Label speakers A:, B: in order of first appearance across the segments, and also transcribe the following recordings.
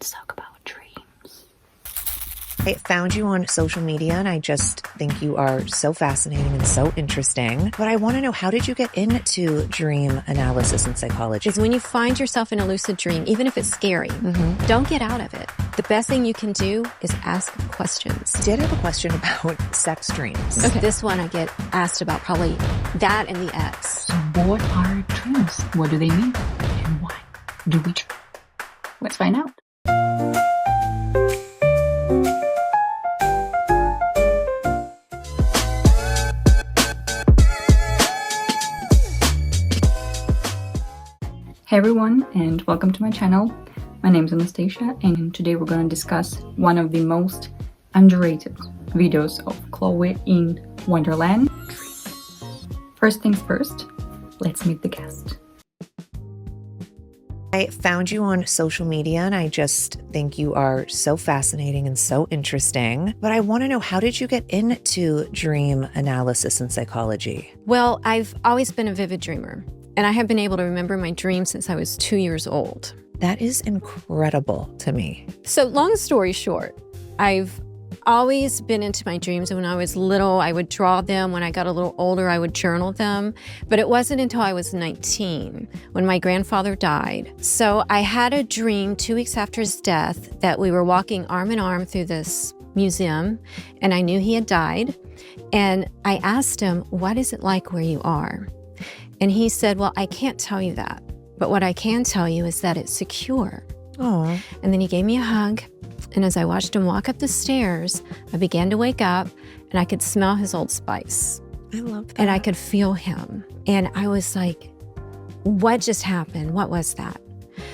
A: Let's talk about dreams.
B: I found you on social media and I just think you are so fascinating and so interesting. But I want to know, how did you get into dream analysis and psychology?
A: Because when you find yourself in a lucid dream, even if it's scary, don't get out of it. The best thing you can do is ask questions.
B: I did have a question about sex dreams.
A: Okay. This one I get asked about probably that and the ex.
C: So what are dreams? What do they mean? And why do we dream? Let's find out. Hey everyone, and welcome to my channel. My name is Anastasia, and today we're going to discuss one of the most underrated videos of Khloé in Wonderland. First things first, let's meet the guest.
B: I found you on social media and I just think you are so fascinating and so interesting. But I want to know, how did you get into dream analysis and psychology?
A: Well, I've always been a vivid dreamer, and I have been able to remember my dreams since I was 2 years old.
B: That is incredible to me.
A: So long story short, I've always been into my dreams. And when I was little, I would draw them. When I got a little older, I would journal them. But it wasn't until I was 19 when my grandfather died. So I had a dream 2 weeks after his death that we were walking arm in arm through this museum, and I knew he had died. And I asked him, "What is it like where you are?" And he said, "Well, I can't tell you that. But what I can tell you is that it's secure."
B: Oh.
A: And then he gave me a hug. And as I watched him walk up the stairs, I began to wake up, and I could smell his Old Spice.
B: I love that.
A: And I could feel him. And I was like, what just happened? What was that?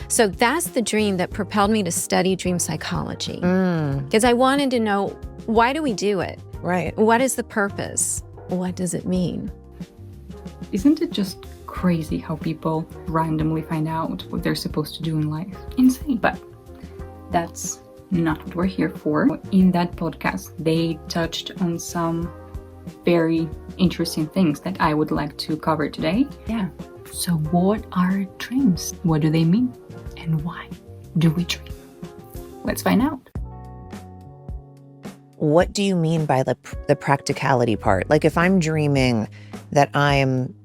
A: So that's the dream that propelled me to study dream psychology. Because I wanted to know, why do we do it?
B: Right.
A: What is the purpose? What does it mean?
C: Isn't it just crazy how people randomly find out what they're supposed to do in life? Insane. But that's not what we're here for. In that podcast, they touched on some very interesting things that I would like to cover today. Yeah. So what are dreams? What do they mean? And why do we dream? Let's find out.
B: What do you mean by the practicality part? Like, if I'm dreaming that I'm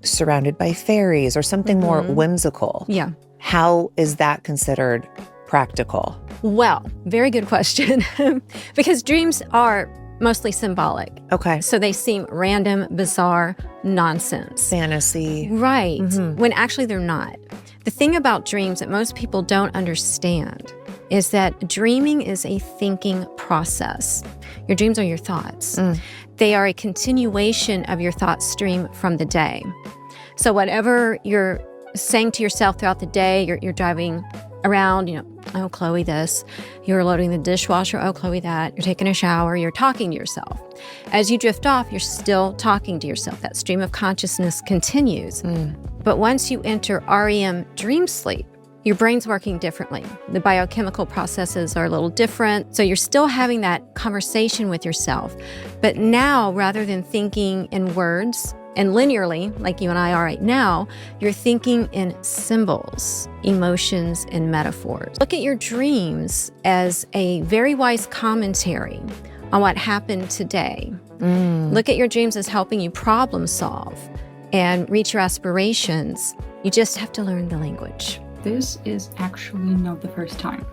B: surrounded by fairies or something more whimsical,
A: Yeah.
B: how is that considered practical?
A: Well, very good question. Because dreams are mostly symbolic.
B: Okay.
A: So they seem random, bizarre, nonsense.
B: Fantasy.
A: Right. When actually they're not. The thing about dreams that most people don't understand is that dreaming is a thinking process. Your dreams are your thoughts. They are a continuation of your thought stream from the day. So whatever you're saying to yourself throughout the day, you're driving around, oh, Khloé this. You're loading the dishwasher, oh, Khloé that. You're taking a shower, you're talking to yourself. As you drift off, you're still talking to yourself. That stream of consciousness continues. But once you enter REM dream sleep, your brain's working differently. The biochemical processes are a little different. So you're still having that conversation with yourself. But now, rather than thinking in words and linearly, like you and I are right now, you're thinking in symbols, emotions, and metaphors. Look at your dreams as a very wise commentary on what happened today. Look at your dreams as helping you problem solve and reach your aspirations. You just have to learn the language.
C: This is actually not the first time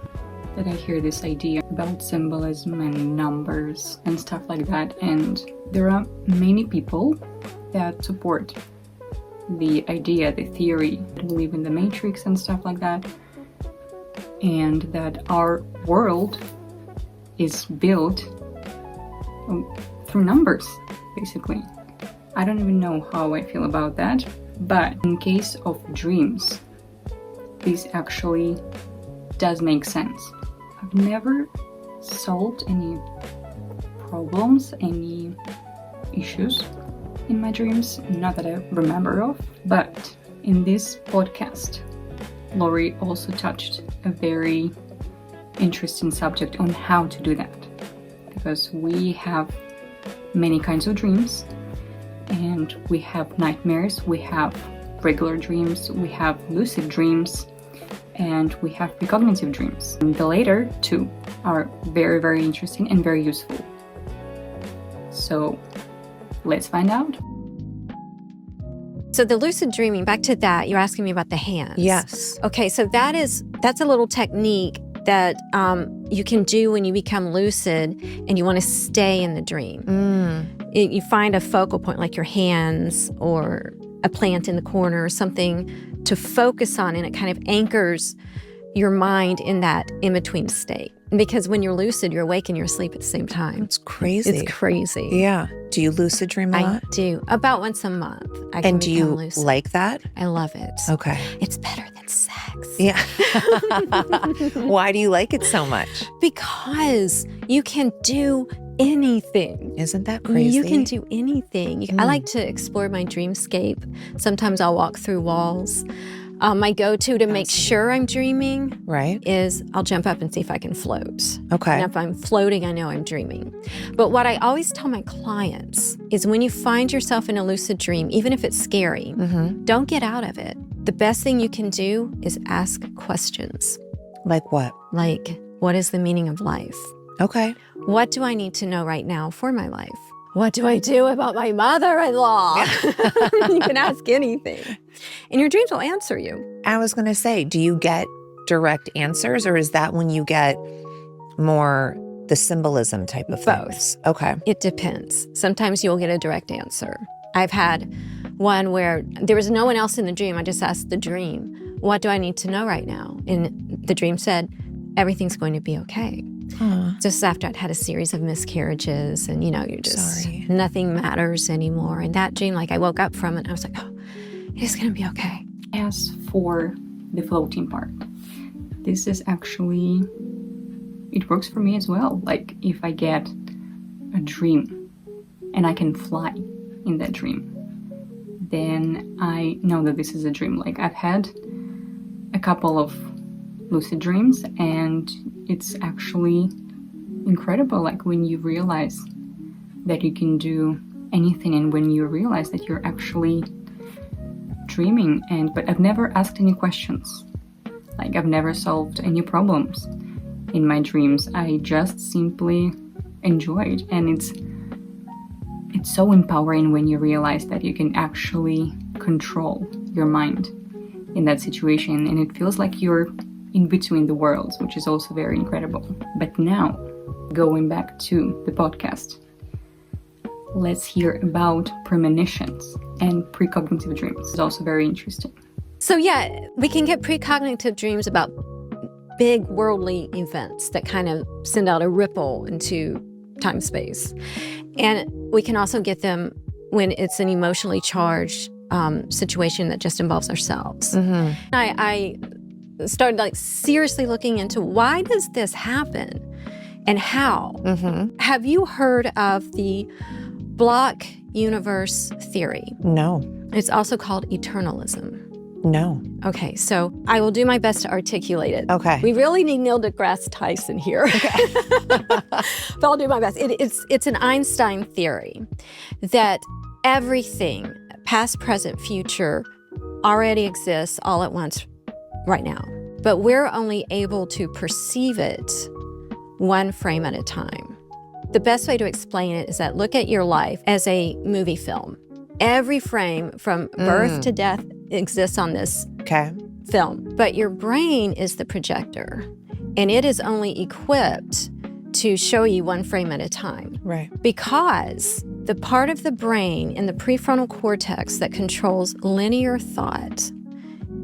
C: that I hear this idea about symbolism and numbers and stuff like that. And there are many people that support the idea, the theory that we live in the Matrix and stuff like that, and that our world is built through numbers, basically. I don't even know how I feel about that, but in case of dreams, this actually does make sense. I've never solved any problems, any issues in my dreams, not that I remember of, but in this podcast, Lauri also touched a very interesting subject on how to do that, because we have many kinds of dreams, and we have nightmares, we have regular dreams, we have lucid dreams, and we have precognitive dreams. And the later two are very, very interesting and very useful. So let's find out.
A: So the lucid dreaming, back to that, you're asking me about the hands.
B: Yes.
A: Okay, so that's a little technique that you can do when you become lucid and you want to stay in the dream. You find a focal point like your hands or a plant in the corner or something to focus on, and it kind of anchors your mind in that in-between state. Because when you're lucid, you're awake and you're asleep at the same time.
B: It's crazy.
A: It's crazy.
B: Yeah. Do you lucid dream a
A: I
B: lot?
A: do. About once a month. I can
B: And do you
A: lucid.
B: like that?
A: I love it.
B: Okay.
A: It's better than sex.
B: Yeah. Why do you like it so much?
A: Because you can do anything.
B: Isn't that crazy?
A: You can do anything. I like to explore my dreamscape. Sometimes I'll walk through walls. My go-to to make sure I'm dreaming is I'll jump up and see if I can float.
B: Okay.
A: And if I'm floating, I know I'm dreaming. But what I always tell my clients is when you find yourself in a lucid dream, even if it's scary, don't get out of it. The best thing you can do is ask questions.
B: Like what?
A: Like, what is the meaning of life?
B: Okay.
A: What do I need to know right now for my life? What do I do about my mother-in-law? You can ask anything. And your dreams will answer you.
B: I was going to say, do you get direct answers, or is that when you get more the symbolism type of things?
A: Both.
B: Okay.
A: It depends. Sometimes you'll get a direct answer. I've had one where there was no one else in the dream. I just asked the dream, what do I need to know right now? And the dream said, everything's going to be okay. Just after I'd had a series of miscarriages and, you're just, nothing matters anymore. And that dream, I woke up from it, I was like, oh, it's going to be okay.
C: As for the floating part, this is actually, it works for me as well. If I get a dream and I can fly in that dream, then I know that this is a dream. I've had a couple of lucid dreams, and it's actually incredible. When you realize that you can do anything, and when you realize that you're actually dreaming. But I've never asked any questions. I've never solved any problems in my dreams. I just simply enjoyed, and it's so empowering when you realize that you can actually control your mind in that situation, and it feels like you're in between the worlds, which is also very incredible. But now, going back to the podcast, let's hear about premonitions and precognitive dreams. It's also very interesting.
A: So yeah, we can get precognitive dreams about big worldly events that kind of send out a ripple into time-space. And we can also get them when it's an emotionally charged situation that just involves ourselves. I started seriously looking into, why does this happen and how? Have you heard of the block universe theory?
B: No.
A: It's also called eternalism.
B: No.
A: Okay, so I will do my best to articulate it.
B: Okay.
A: We really need Neil deGrasse Tyson here. Okay. But I'll do my best. It's an Einstein theory that everything, past, present, future, already exists all at once right now. But we're only able to perceive it one frame at a time. The best way to explain it is that look at your life as a movie film. Every frame from birth to death exists on this film. But your brain is the projector, and it is only equipped to show you one frame at a time.
B: Right.
A: Because the part of the brain in the prefrontal cortex that controls linear thought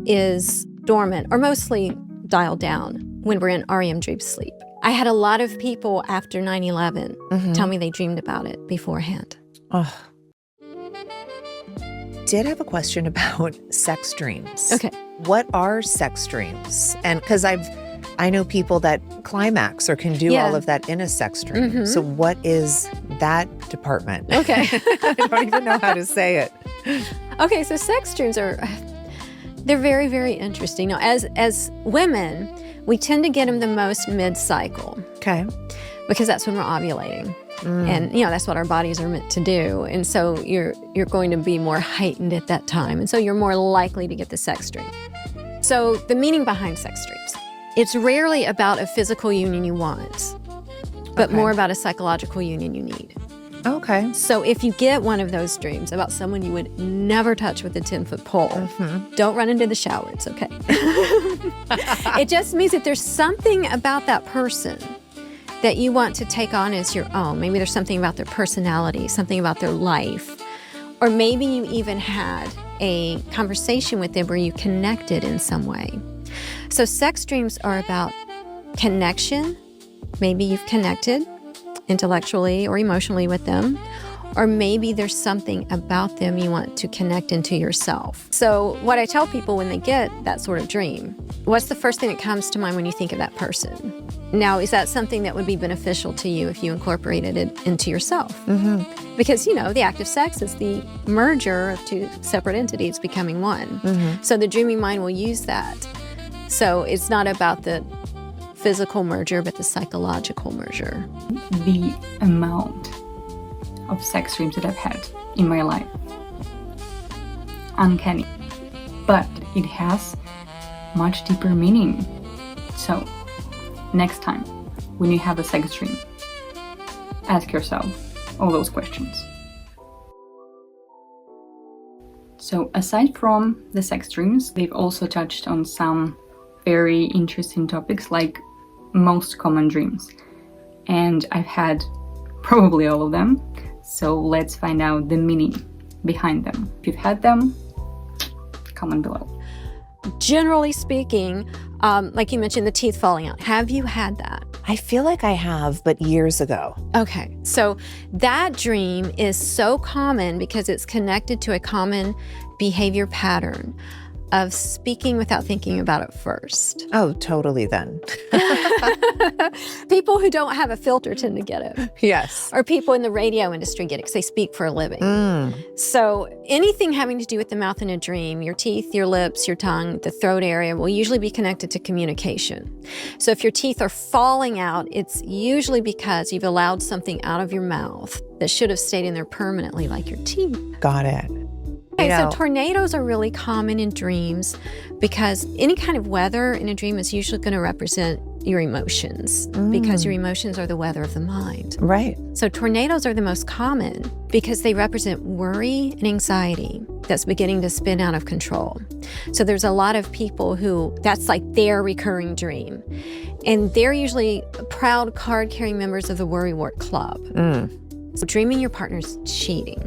A: is dormant or mostly dialed down when we're in REM dream sleep. I had a lot of people after 9/11 tell me they dreamed about it beforehand.
B: Oh. Did have a question about sex dreams.
A: Okay.
B: What are sex dreams? And because I know people that climax or can do all of that in a sex dream. So what is that department?
A: Okay.
B: I don't even know how to say it.
A: Okay, so sex dreams they're very, very interesting. Now, as women, we tend to get them the most mid-cycle.
B: Okay.
A: Because that's when we're ovulating. And, that's what our bodies are meant to do. And so you're going to be more heightened at that time. And so you're more likely to get the sex dream. So the meaning behind sex dreams, it's rarely about a physical union you want, but more about a psychological union you need.
B: Okay.
A: So if you get one of those dreams about someone you would never touch with a 10-foot pole, don't run into the shower, it's okay. It just means that there's something about that person that you want to take on as your own. Maybe there's something about their personality, something about their life, or maybe you even had a conversation with them where you connected in some way. So sex dreams are about connection. Maybe you've connected intellectually or emotionally with them, or maybe there's something about them you want to connect into yourself. So what I tell people when they get that sort of dream, what's the first thing that comes to mind when you think of that person? Now, is that something that would be beneficial to you if you incorporated it into yourself? Because, the act of sex is the merger of two separate entities becoming one. So the dreaming mind will use that. So it's not about the physical merger, but the psychological merger.
C: The amount of sex dreams that I've had in my life, uncanny, but it has much deeper meaning. So next time when you have a sex dream, ask yourself all those questions. So aside from the sex dreams, they've also touched on some very interesting topics like most common dreams, and I've had probably all of them, so let's find out the meaning behind them. If you've had them, comment below.
A: Generally speaking, like you mentioned, the teeth falling out. Have you had that?
B: I feel like I have, but years ago.
A: Okay, so that dream is so common because it's connected to a common behavior pattern of speaking without thinking about it first.
B: Oh, totally then.
A: People who don't have a filter tend to get it.
B: Yes.
A: Or people in the radio industry get it because they speak for a living. So anything having to do with the mouth in a dream, your teeth, your lips, your tongue, the throat area will usually be connected to communication. So if your teeth are falling out, it's usually because you've allowed something out of your mouth that should have stayed in there permanently, like your teeth.
B: Got it.
A: Okay, so tornadoes are really common in dreams because any kind of weather in a dream is usually going to represent your emotions because your emotions are the weather of the mind.
B: Right.
A: So tornadoes are the most common because they represent worry and anxiety that's beginning to spin out of control. So there's a lot of people who that's like their recurring dream. And they're usually proud card-carrying members of the Worrywart Club. So dreaming your partner's cheating.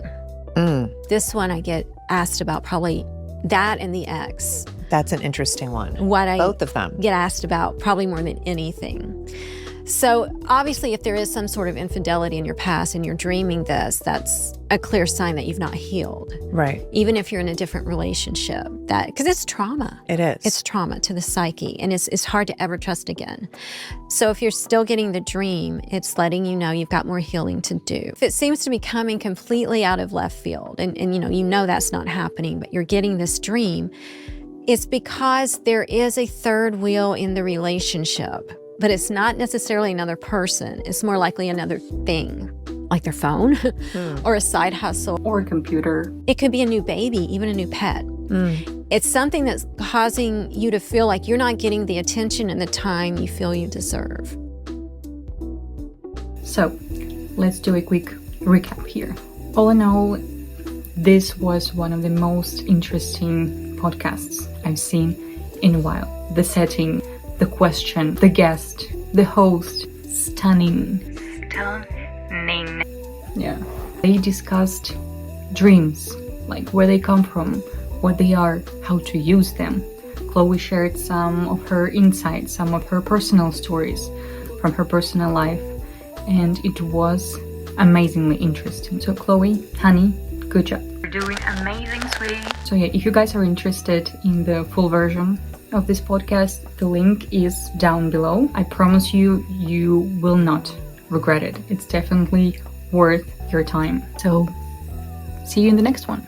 A: This one I get asked about, probably that and the ex.
B: That's an interesting one.
A: Both
B: of them
A: get asked about probably more than anything. So obviously if there is some sort of infidelity in your past and you're dreaming this, that's a clear sign that you've not healed.
B: Right.
A: Even if you're in a different relationship, because it's trauma.
B: It is.
A: It's trauma to the psyche, and it's hard to ever trust again. So if you're still getting the dream, it's letting you know you've got more healing to do. If it seems to be coming completely out of left field, and you know that's not happening, but you're getting this dream, it's because there is a third wheel in the relationship. But it's not necessarily another person. It's more likely another thing, like their phone or a side hustle.
C: Or a computer.
A: It could be a new baby, even a new pet. It's something that's causing you to feel like you're not getting the attention and the time you feel you deserve.
C: So, let's do a quick recap here. All in all, this was one of the most interesting podcasts I've seen in a while. The setting, the question, the guest, the host, stunning. Yeah. They discussed dreams, like where they come from, what they are, how to use them. Khloé shared some of her insights, some of her personal stories from her personal life, and it was amazingly interesting. So Khloé, honey, good job.
D: You're doing amazing, sweetie.
C: So yeah, if you guys are interested in the full version of this podcast, the link is down below. I promise you, you will not regret it. It's definitely worth your time. So see you in the next one.